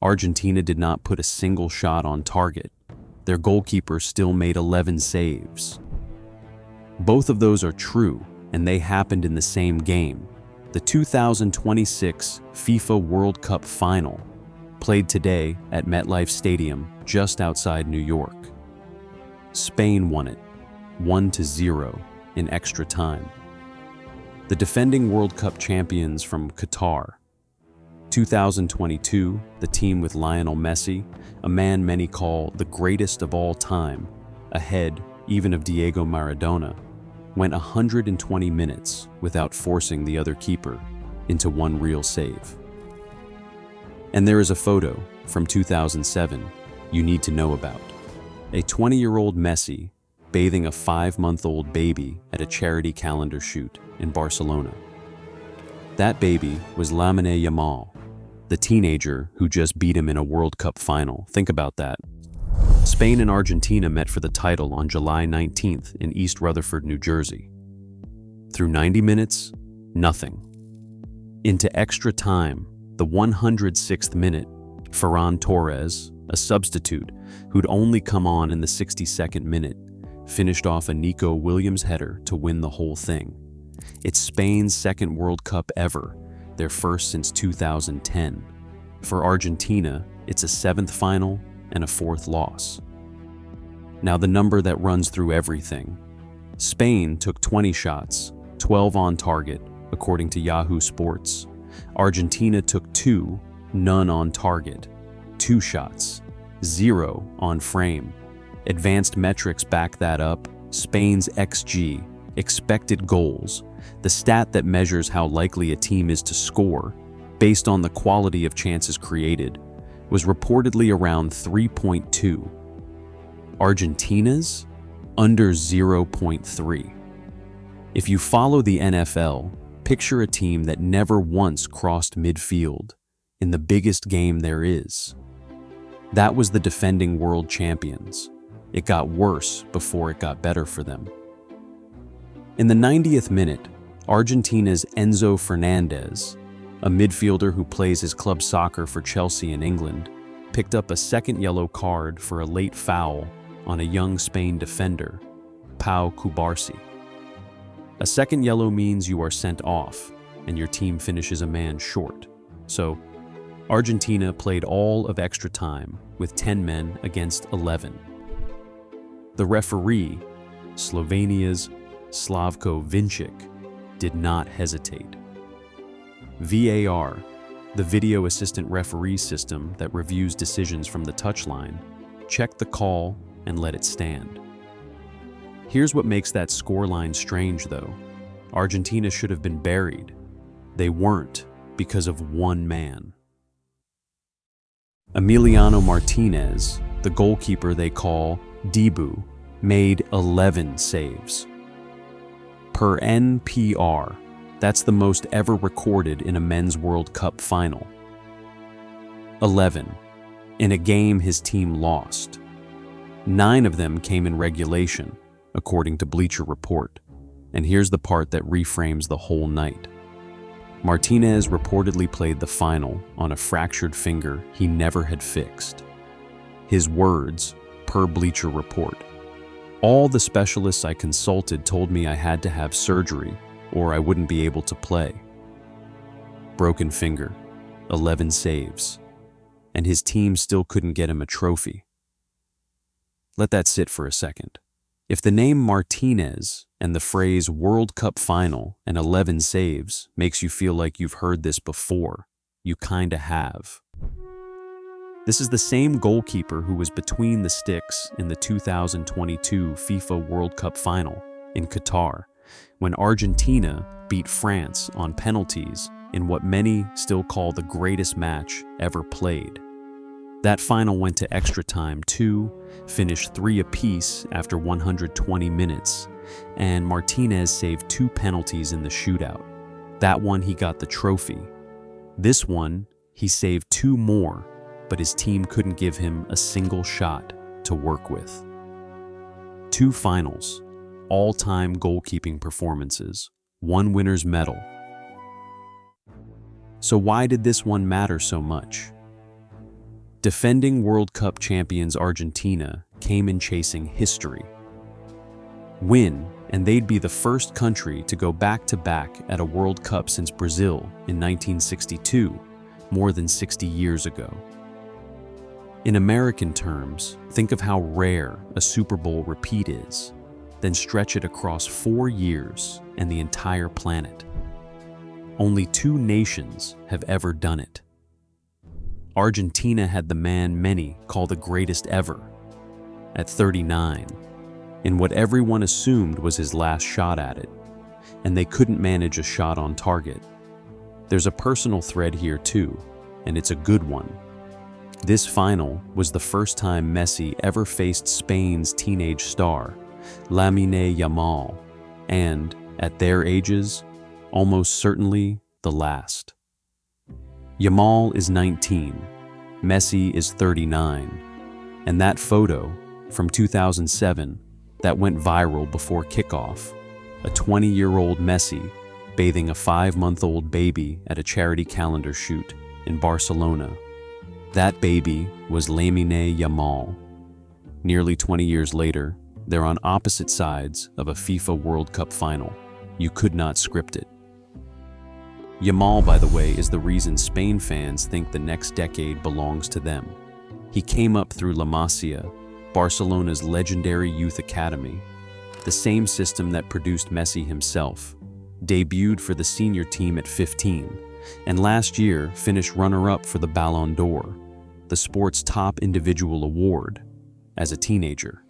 Argentina did not put a single shot on target. Their goalkeeper still made 11 saves. Both of those are true, and they happened in the same game. The 2026 FIFA World Cup Final, played today at MetLife Stadium just outside New York. Spain won it, 1-0 in extra time. The defending World Cup champions from Qatar. 2022, the team with Lionel Messi, a man many call the greatest of all time, ahead even of Diego Maradona, went 120 minutes without forcing the other keeper into one real save. And there is a photo from 2007 you need to know about. A 20-year-old Messi bathing a 5-month-old baby at a charity calendar shoot in Barcelona. That baby was Lamine Yamal, the teenager who just beat him in a World Cup final. Think about that. Spain and Argentina met for the title on July 19th in East Rutherford, New Jersey. Through 90 minutes, nothing. Into extra time, the 106th minute, Ferran Torres, a substitute who'd only come on in the 62nd minute, finished off a Nico Williams header to win the whole thing. It's Spain's second World Cup ever, their first since 2010. For Argentina, it's a 7th final and a 4th loss. Now the number that runs through everything. Spain took 20 shots, 12 on target, according to Yahoo Sports. Argentina took 2, none on target, 2 shots, 0 on frame. Advanced metrics back that up. Spain's XG, expected goals, the stat that measures how likely a team is to score based on the quality of chances created, was reportedly around 3.2. Argentina's? Under 0.3. If you follow the NFL, picture a team that never once crossed midfield in the biggest game there is. That was the defending world champions. It got worse before it got better for them. In the 90th minute, Argentina's Enzo Fernandez, a midfielder who plays his club soccer for Chelsea in England, picked up a second yellow card for a late foul on a young Spain defender, Pau Cubarsí. A second yellow means you are sent off and your team finishes a man short. So, Argentina played all of extra time with 10 men against 11. The referee, Slovenia's Slavko Vincic, did not hesitate. VAR, the video assistant referee system that reviews decisions from the touchline, checked the call and let it stand. Here's what makes that scoreline strange, though. Argentina should have been buried. They weren't because of one man. Emiliano Martinez, the goalkeeper they call Dibu, made 11 saves. Per NPR, that's the most ever recorded in a men's World Cup final. 11, in a game his team lost. 9 of them came in regulation, according to Bleacher Report. And here's the part that reframes the whole night. Martinez reportedly played the final on a fractured finger he never had fixed. His words, per Bleacher Report: "All the specialists I consulted told me I had to have surgery or I wouldn't be able to play." Broken finger, 11 saves, and his team still couldn't get him a trophy. Let that sit for a second. If the name Martinez and the phrase World Cup Final and 11 saves makes you feel like you've heard this before, you kinda have. This is the same goalkeeper who was between the sticks in the 2022 FIFA World Cup Final in Qatar, when Argentina beat France on penalties in what many still call the greatest match ever played. That final went to extra time too, finished 3 apiece after 120 minutes, and Martinez saved 2 penalties in the shootout. That one he got the trophy. This one, he saved 2 more, but his team couldn't give him a single shot to work with. 2 finals, all-time goalkeeping performances, 1 winner's medal. So why did this one matter so much? Defending World Cup champions Argentina came in chasing history. Win, and they'd be the first country to go back-to-back at a World Cup since Brazil in 1962, more than 60 years ago. In American terms, think of how rare a Super Bowl repeat is, then stretch it across 4 years and the entire planet. Only 2 nations have ever done it. Argentina had the man many call the greatest ever, at 39, in what everyone assumed was his last shot at it, and they couldn't manage a shot on target. There's a personal thread here too, and it's a good one. This final was the first time Messi ever faced Spain's teenage star, Lamine Yamal, and, at their ages, almost certainly the last. Yamal is 19, Messi is 39, and that photo from 2007 that went viral before kickoff, a 20-year-old Messi bathing a 5-month-old baby at a charity calendar shoot in Barcelona. That baby was Lamine Yamal. Nearly 20 years later, they're on opposite sides of a FIFA World Cup final. You could not script it. Yamal, by the way, is the reason Spain fans think the next decade belongs to them. He came up through La Masia, Barcelona's legendary youth academy, the same system that produced Messi himself, debuted for the senior team at 15, and last year finished runner-up for the Ballon d'Or, the sport's top individual award, as a teenager.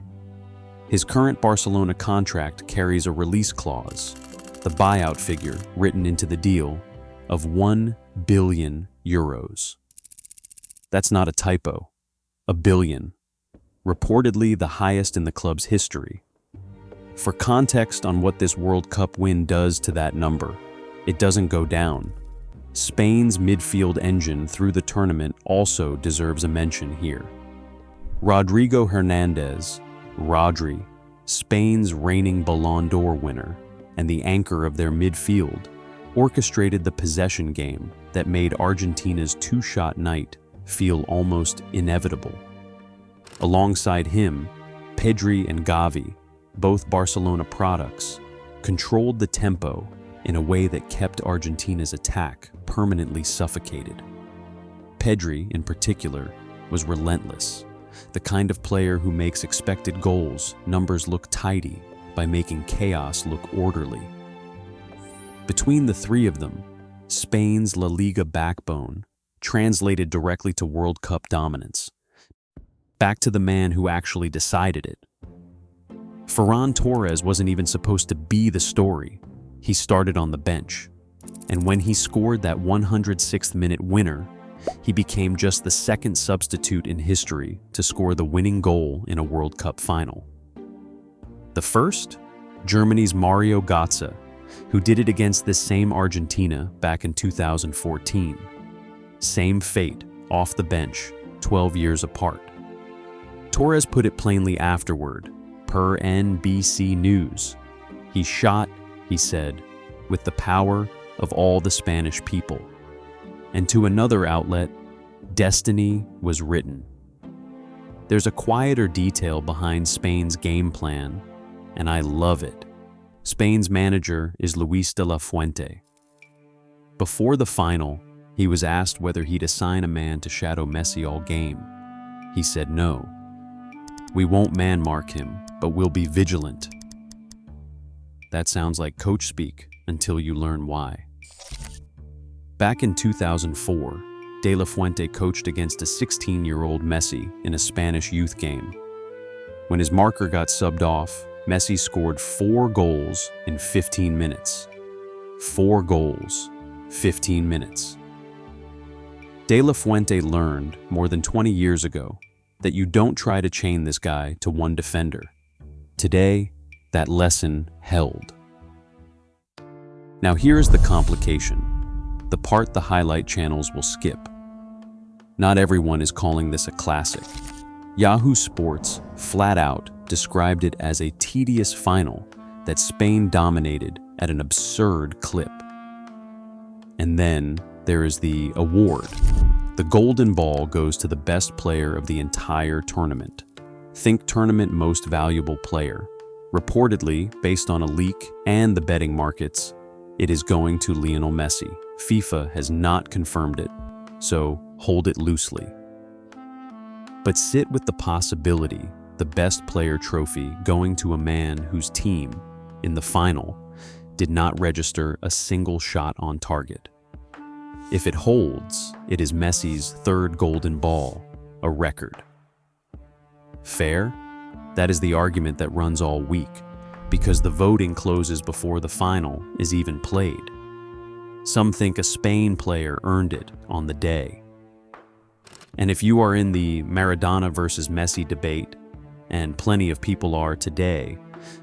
His current Barcelona contract carries a release clause, the buyout figure written into the deal, of €1 billion. That's not a typo. $1 billion. Reportedly the highest in the club's history. For context on what this World Cup win does to that number, it doesn't go down. Spain's midfield engine through the tournament also deserves a mention here. Rodrigo Hernandez, Rodri, Spain's reigning Ballon d'Or winner and the anchor of their midfield, orchestrated the possession game that made Argentina's 2-shot night feel almost inevitable. Alongside him, Pedri and Gavi, both Barcelona products, controlled the tempo in a way that kept Argentina's attack permanently suffocated. Pedri, in particular, was relentless, the kind of player who makes expected goals numbers look tidy by making chaos look orderly. Between the three of them, Spain's La Liga backbone translated directly to World Cup dominance. Back to the man who actually decided it. Ferran Torres wasn't even supposed to be the story. He started on the bench. And when he scored that 106th minute winner, he became just the second substitute in history to score the winning goal in a World Cup final. The first? Germany's Mario Götze, who did it against this same Argentina back in 2014. Same fate, off the bench, 12 years apart. Torres put it plainly afterward, per NBC News. He shot, he said, with the power of all the Spanish people. And to another outlet, destiny was written. There's a quieter detail behind Spain's game plan, and I love it. Spain's manager is Luis de la Fuente. Before the final, he was asked whether he'd assign a man to shadow Messi all game. He said no. We won't man-mark him, but we'll be vigilant. That sounds like coach speak until you learn why. Back in 2004, De La Fuente coached against a 16-year-old Messi in a Spanish youth game. When his marker got subbed off, Messi scored 4 goals in 15 minutes. 4 goals, 15 minutes. De La Fuente learned, more than 20 years ago, that you don't try to chain this guy to one defender. Today, that lesson held. Now here's the complication, the part the highlight channels will skip. Not everyone is calling this a classic. Yahoo Sports, flat out, described it as a tedious final that Spain dominated at an absurd clip. And then there is the award, The golden ball goes to the best player of the entire tournament. Think tournament most valuable player. Reportedly, based on a leak and the betting markets, it is going to Lionel Messi. FIFA has not confirmed it, so hold it loosely. But sit with the possibility the best player trophy going to a man whose team, in the final, did not register a single shot on target. If it holds, it is Messi's third golden ball, a record. Fair? That is the argument that runs all week, because the voting closes before the final is even played. Some think a Spain player earned it on the day. And if you are in the Maradona versus Messi debate, and plenty of people are today,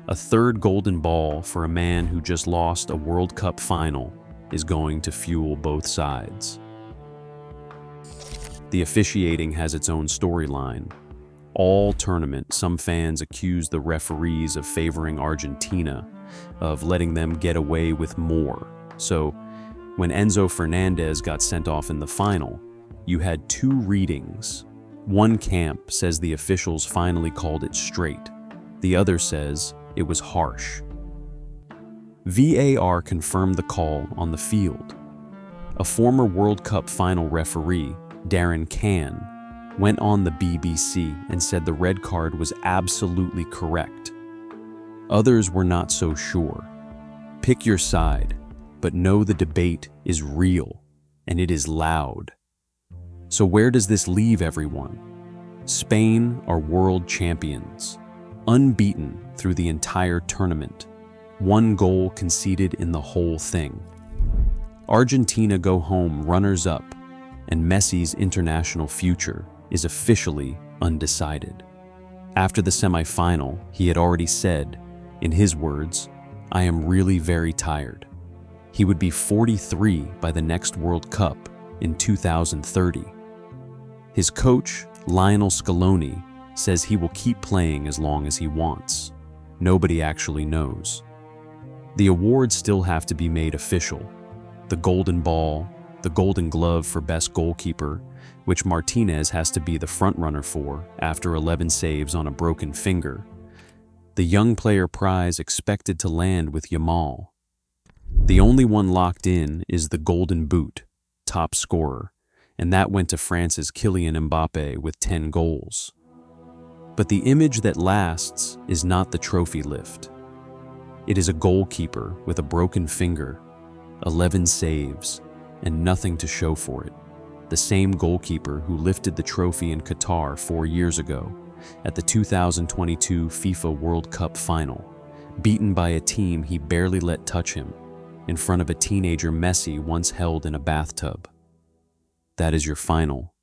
a third golden ball for a man who just lost a World Cup final is going to fuel both sides. The officiating has its own storyline. All tournament, some fans accuse the referees of favoring Argentina, of letting them get away with more. So, when Enzo Fernandez got sent off in the final, you had two readings. One camp says the officials finally called it straight. The other says it was harsh. VAR confirmed the call on the field. A former World Cup final referee, Darren Can, went on the BBC and said the red card was absolutely correct. Others were not so sure. Pick your side, but know the debate is real, and it is loud. So where does this leave everyone? Spain are world champions, unbeaten through the entire tournament. One goal conceded in the whole thing. Argentina go home runners-up, and Messi's international future is officially undecided. After the semi-final, he had already said, in his words, "I am really very tired." He would be 43 by the next World Cup in 2030. His coach, Lionel Scaloni, says he will keep playing as long as he wants. Nobody actually knows. The awards still have to be made official. The Golden Ball, the Golden Glove for Best Goalkeeper, which Martinez has to be the frontrunner for after 11 saves on a broken finger. The Young Player Prize expected to land with Yamal. The only one locked in is the Golden Boot, top scorer, and that went to France's Kylian Mbappe with 10 goals. But the image that lasts is not the trophy lift. It is a goalkeeper with a broken finger, 11 saves, and nothing to show for it. The same goalkeeper who lifted the trophy in Qatar 4 years ago at the 2022 FIFA World Cup Final, beaten by a team he barely let touch him, in front of a teenager Messi once held in a bathtub. That is your final,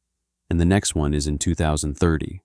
and the next one is in 2030.